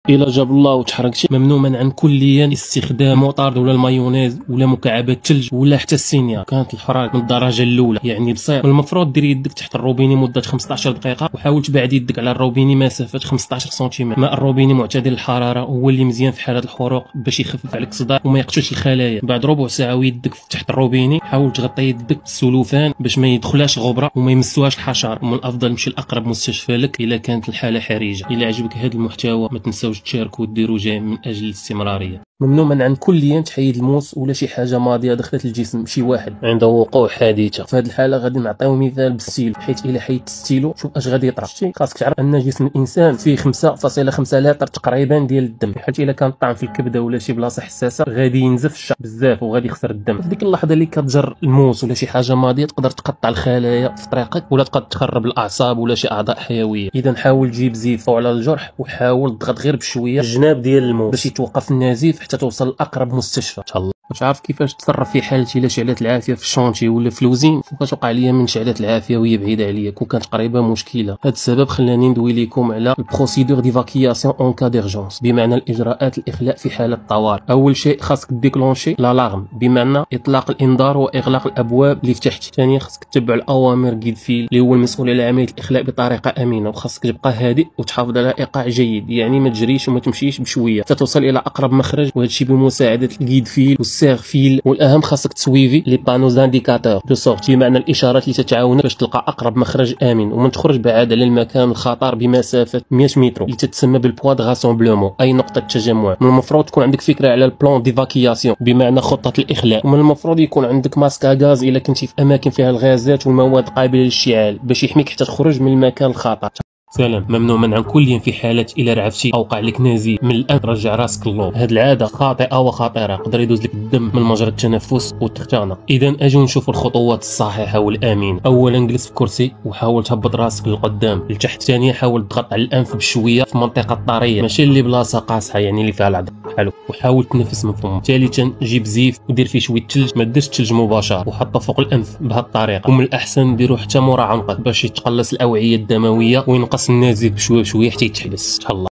الا جاب الله وتحركتي ممنوع منعا كليا استخدام مطارد ولا المايونيز ولا مكعبات الثلج ولا حتى السينيا. كانت الحراره من الدرجه الاولى يعني بصير. المفروض ديري يدك تحت الروبيني مده 15 دقيقه، وحاول تبعدي يدك على الروبيني مسافه 15 سنتيمتر. ماء الروبيني معتدل الحراره هو اللي مزيان في حالات الحروق باش يخفف عليك الصداع وما يقتلش الخلايا. بعد ربع ساعه ويدك تحت الروبيني حاول تغطي يدك بالسلوفان باش ما يدخلهاش غبره وما يمسوهاش الحشره. ومن الافضل تمشي لاقرب مستشفى لك الا كانت الحاله حرجه. الا عجبك هذا المحتوى ما تنساوش تشاركوا وديروا جيم من اجل الاستمراريه. ممنوع منعا كليا تحيد الموس ولا شي حاجه ماضيه دخلت الجسم شي واحد عنده وقوع حادثه. في هذه الحاله غادي نعطيو مثال بالستيلو، حيت الا حيدت الستيلو شوف اش غادي يطرا. خاصك تعرف ان جسم الانسان فيه 5.5 لتر تقريبا ديال الدم، حيت الا كان طعن في الكبده ولا شي بلاصه حساسه غادي ينزف الشعر بزاف وغادي يخسر الدم. في ديك اللحظه اللي كتجر الموس ولا شي حاجه ماضيه تقدر تقطع الخلايا في طريقك ولا تقدر تخرب الاعصاب ولا شي اعضاء حيويه. اذا حاول تجيب زيت على الجرح وحاول تضغط غير بشويه الجناب ديال الموس باش يتوقف النزيف حتى توصل لاقرب مستشفى. ان شاء الله. واش عارف كيفاش تتصرف في حاله الا شعلات العافيه في الشونتي ولا في الوزين؟ وكتوقع ليا من شعلات العافيه وهي بعيده عليك وكانت قريبه مشكله. هذا السبب خلاني ندوي لكم على البروسيدور ديفاكياسيون اون كا ديرجونس، بمعنى الاجراءات الاخلاء في حاله الطوارئ. اول شيء خاصك ديكلونشي لالارم، بمعنى اطلاق الانذار واغلاق الابواب اللي فتحتي. ثانيا خاصك تتبع الاوامر جيد فيل اللي هو المسؤول على عمليه الاخلاء بطريقه امنه، وخاصك تبقى هادئ وتحافظ على ايقاع جيد، يعني ما تجريش وما تمشيش بشويه حتى توصل الى اقرب مخرج، وهذا الشيء بمساعده الجيد فيل والسيغ فيل. والاهم خاصك تسويفي لي بانوز انديكاتور دو سورتي، بمعنى الاشارات اللي تتعاونك باش تلقى اقرب مخرج امن ومن تخرج بعاد على المكان الخطر بمسافه 100 متر اللي تتسمى بالبوا د راسومبلومون، اي نقطه تجمع. من المفروض تكون عندك فكره على البلان ديفاكياسيون بمعنى خطه الاخلاء، ومن المفروض يكون عندك ماسكا غاز الا كنتي في اماكن فيها الغازات والمواد قابله للاشتعال باش يحميك حتى تخرج من المكان الخطر. سلام. ممنوع منعا كليا في حاله الا رعفتي او وقع لك نزيف من الان رجع راسك للور. هذه العاده خاطئه وخطيره، يقدر يدوز لك الدم من مجرى التنفس وتختنق. اذا اجوا نشوفوا الخطوات الصحيحه والامنه. اولا جلس في كرسي وحاول تهبط راسك للقدام لتحت. ثانيا حاول تضغط على الانف بشويه في المنطقه الطريه، ماشي اللي بلاصه قاصحه يعني اللي فيها العظم بحالو، وحاول تنفس من فم. ثالثا جيب زيف ودير فيه شويه ثلج، ما ديرش الثلج مباشر، وحطه فوق الانف بهذه الطريقه. ومن الاحسن ديروا حتى مورا عنقك باش يتقلص الاوعيه الدمويه وينقص النزيف بشويه بشويه حتى يتحبس. ان شاء الله.